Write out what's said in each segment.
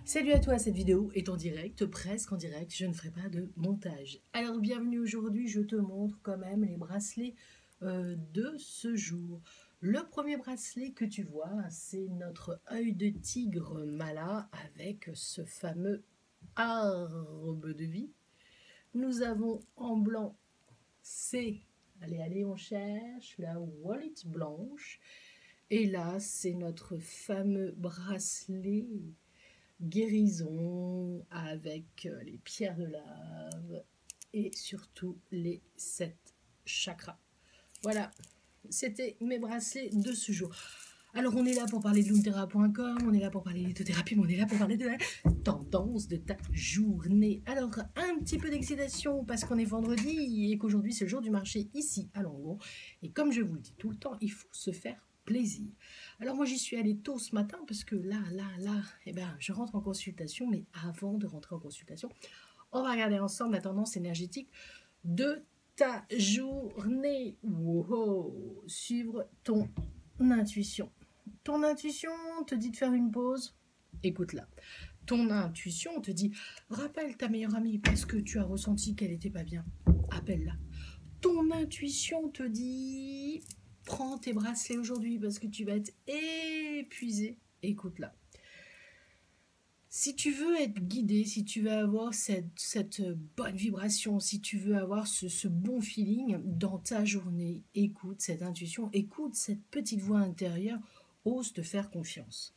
Salut à toi, cette vidéo est en direct, presque en direct, je ne ferai pas de montage. Alors bienvenue aujourd'hui, je te montre quand même les bracelets de ce jour. Le premier bracelet que tu vois, c'est notre œil de tigre mala avec ce fameux arbre de vie. Nous avons en blanc, c'est, allez, on cherche, la wallet blanche. Et là, c'est notre fameux bracelet guérison avec les pierres de lave et surtout les 7 chakras. Voilà, c'était mes bracelets de ce jour. Alors on est là pour parler de luntera.com, on est là pour parler de lithothérapie, mais on est là pour parler de la tendance de ta journée. Alors un petit peu d'excitation parce qu'on est vendredi et qu'aujourd'hui c'est le jour du marché ici à Langon. Et comme je vous le dis tout le temps, il faut se faire plaisir. Alors moi j'y suis allée tôt ce matin parce que là, eh ben, je rentre en consultation, mais avant de rentrer en consultation, on va regarder ensemble la tendance énergétique de ta journée. Wow. Suivre ton intuition. Ton intuition te dit de faire une pause, écoute-la. Ton intuition te dit, rappelle ta meilleure amie parce que tu as ressenti qu'elle n'était pas bien, appelle-la. Ton intuition te dit, prends tes bracelets aujourd'hui parce que tu vas être épuisé, écoute-la. Si tu veux être guidé, si tu veux avoir cette bonne vibration, si tu veux avoir ce bon feeling dans ta journée, écoute cette intuition, écoute cette petite voix intérieure, ose te faire confiance.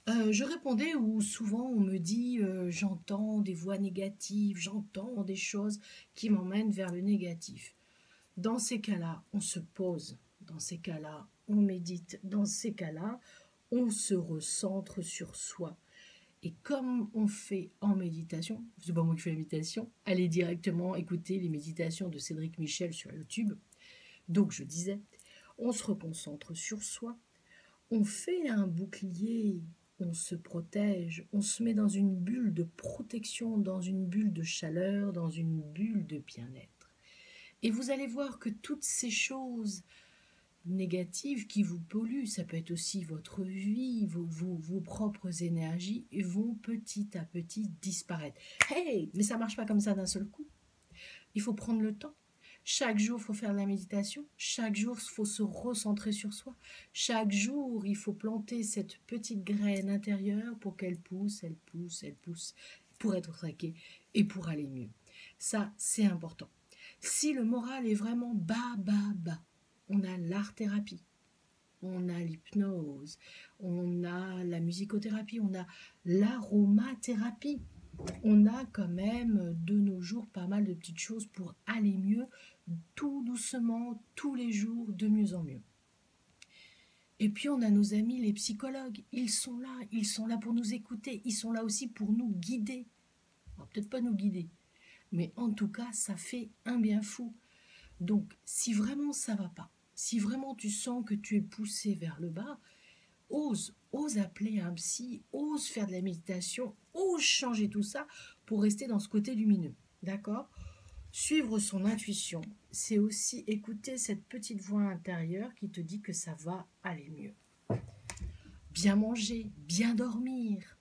Je répondais où souvent on me dit j'entends des voix négatives, j'entends des choses qui m'emmènent vers le négatif. Dans ces cas-là, on se pose, dans ces cas-là, on médite, dans ces cas-là, on se recentre sur soi. Et comme on fait en méditation, c'est pas moi qui fais la méditation, allez directement écouter les méditations de Cédric Michel sur YouTube. Donc je disais, on se reconcentre sur soi, on fait un bouclier, on se protège, on se met dans une bulle de protection, dans une bulle de chaleur, dans une bulle de bien-être. Et vous allez voir que toutes ces choses négatives qui vous polluent, ça peut être aussi votre vie, vos propres énergies, vont petit à petit disparaître. Hey, mais ça marche pas comme ça d'un seul coup. Il faut prendre le temps. Chaque jour, il faut faire de la méditation. Chaque jour, il faut se recentrer sur soi. Chaque jour, il faut planter cette petite graine intérieure pour qu'elle pousse, elle pousse, elle pousse, pour être traquée et pour aller mieux. Ça, c'est important. Si le moral est vraiment bas, on a l'art-thérapie, on a l'hypnose, on a la musicothérapie, on a l'aromathérapie. On a quand même de nos jours pas mal de petites choses pour aller mieux, tout doucement, tous les jours, de mieux en mieux. Et puis on a nos amis les psychologues, ils sont là pour nous écouter, ils sont là aussi pour nous guider. Alors peut-être pas nous guider, mais en tout cas ça fait un bien fou. Donc si vraiment ça va pas, si vraiment tu sens que tu es poussé vers le bas, ose appeler un psy, ose faire de la méditation, ose changer tout ça pour rester dans ce côté lumineux, d'accord? Suivre son intuition, c'est aussi écouter cette petite voix intérieure qui te dit que ça va aller mieux. Bien manger, bien dormir,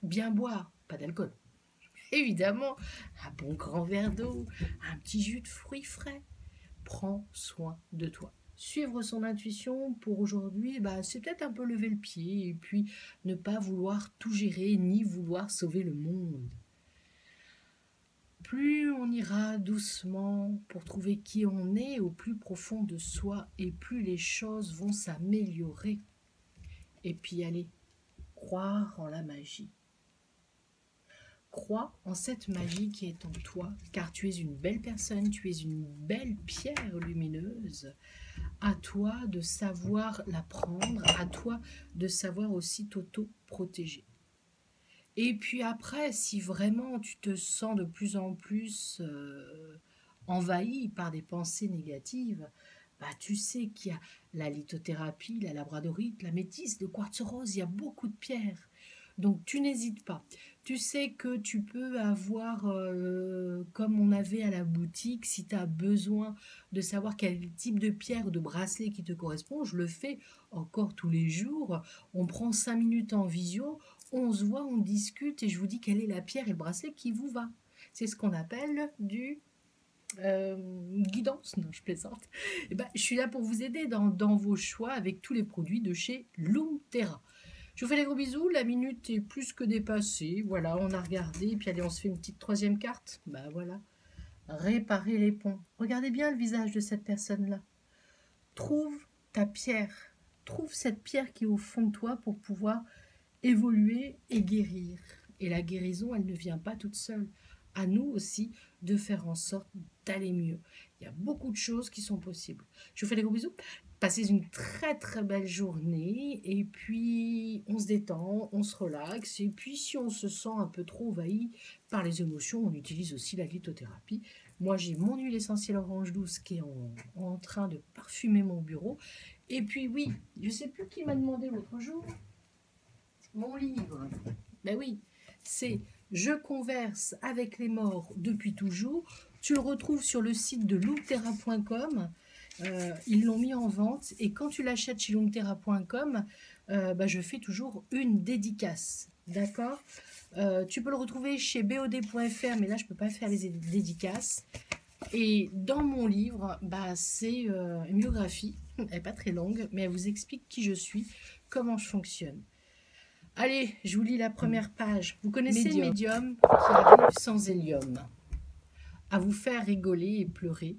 bien boire, pas d'alcool. Évidemment, un bon grand verre d'eau, un petit jus de fruits frais. Prends soin de toi. Suivre son intuition pour aujourd'hui, c'est peut-être un peu lever le pied et puis ne pas vouloir tout gérer ni vouloir sauver le monde. Plus on ira doucement pour trouver qui on est au plus profond de soi et plus les choses vont s'améliorer. Et puis allez, croire en la magie. Crois en cette magie qui est en toi, car tu es une belle personne, tu es une belle pierre lumineuse. À toi de savoir la prendre, à toi de savoir aussi t'auto-protéger. Et puis après, si vraiment tu te sens de plus en plus envahi par des pensées négatives, tu sais qu'il y a la lithothérapie, la labradorite, la métisse, le quartz rose, il y a beaucoup de pierres. Donc tu n'hésites pas. Tu sais que tu peux avoir, comme on avait à la boutique, si tu as besoin de savoir quel type de pierre ou de bracelet qui te correspond, je le fais encore tous les jours. On prend 5 minutes en visio, on se voit, on discute et je vous dis quelle est la pierre et le bracelet qui vous va. C'est ce qu'on appelle du guidance. Non, je plaisante. Et ben, je suis là pour vous aider dans vos choix avec tous les produits de chez Loom Terra. Je vous fais des gros bisous. La minute est plus que dépassée. Voilà, on a regardé. Et puis allez, on se fait une petite troisième carte. Bah voilà. Réparer les ponts. Regardez bien le visage de cette personne-là. Trouve ta pierre. Trouve cette pierre qui est au fond de toi pour pouvoir évoluer et guérir. Et la guérison, elle ne vient pas toute seule. À nous aussi de faire en sorte d'aller mieux. Il y a beaucoup de choses qui sont possibles. Je vous fais des gros bisous. Passez une très très belle journée et puis on se détend, on se relaxe et puis si on se sent un peu trop envahi par les émotions, on utilise aussi la lithothérapie. Moi j'ai mon huile essentielle orange douce qui est en train de parfumer mon bureau. Et puis oui, je ne sais plus qui m'a demandé l'autre jour, mon livre. Ben oui, c'est Je converse avec les morts depuis toujours. Tu le retrouves sur le site de loomterra.com. Ils l'ont mis en vente et quand tu l'achètes chez loomterra.com, je fais toujours une dédicace. D'accord. Tu peux le retrouver chez bod.fr, mais là je ne peux pas faire les dédicaces. Et dans mon livre, c'est une biographie. Elle n'est pas très longue, mais elle vous explique qui je suis, comment je fonctionne. Allez, je vous lis la première page. Vous connaissez le médium qui arrive sans hélium, à vous faire rigoler et pleurer,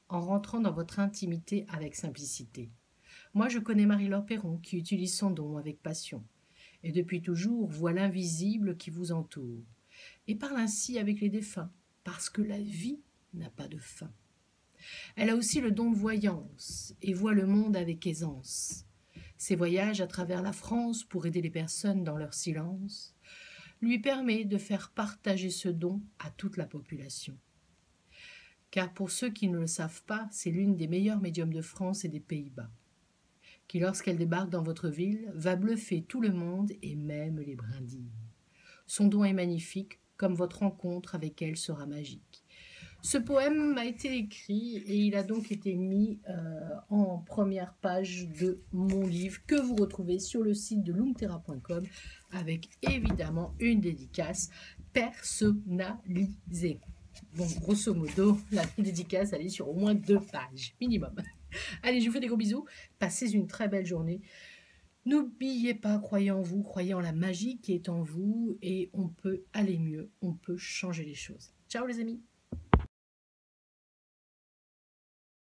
en rentrant dans votre intimité avec simplicité. Moi, je connais Marie-Laure Perron, qui utilise son don avec passion, et depuis toujours voit l'invisible qui vous entoure, et parle ainsi avec les défunts, parce que la vie n'a pas de fin. Elle a aussi le don de voyance, et voit le monde avec aisance. Ses voyages à travers la France pour aider les personnes dans leur silence lui permet de faire partager ce don à toute la population. Car pour ceux qui ne le savent pas, c'est l'une des meilleures médiums de France et des Pays-Bas, qui lorsqu'elle débarque dans votre ville, va bluffer tout le monde et même les brindilles. Son don est magnifique, comme votre rencontre avec elle sera magique. Ce poème a été écrit et il a donc été mis en première page de mon livre que vous retrouvez sur le site de loomterra.com avec évidemment une dédicace personnalisée. Bon, grosso modo, la dédicace, elle est sur au moins 2 pages, minimum. Allez, je vous fais des gros bisous. Passez une très belle journée. N'oubliez pas, croyez en vous, croyez en la magie qui est en vous et on peut aller mieux, on peut changer les choses. Ciao les amis!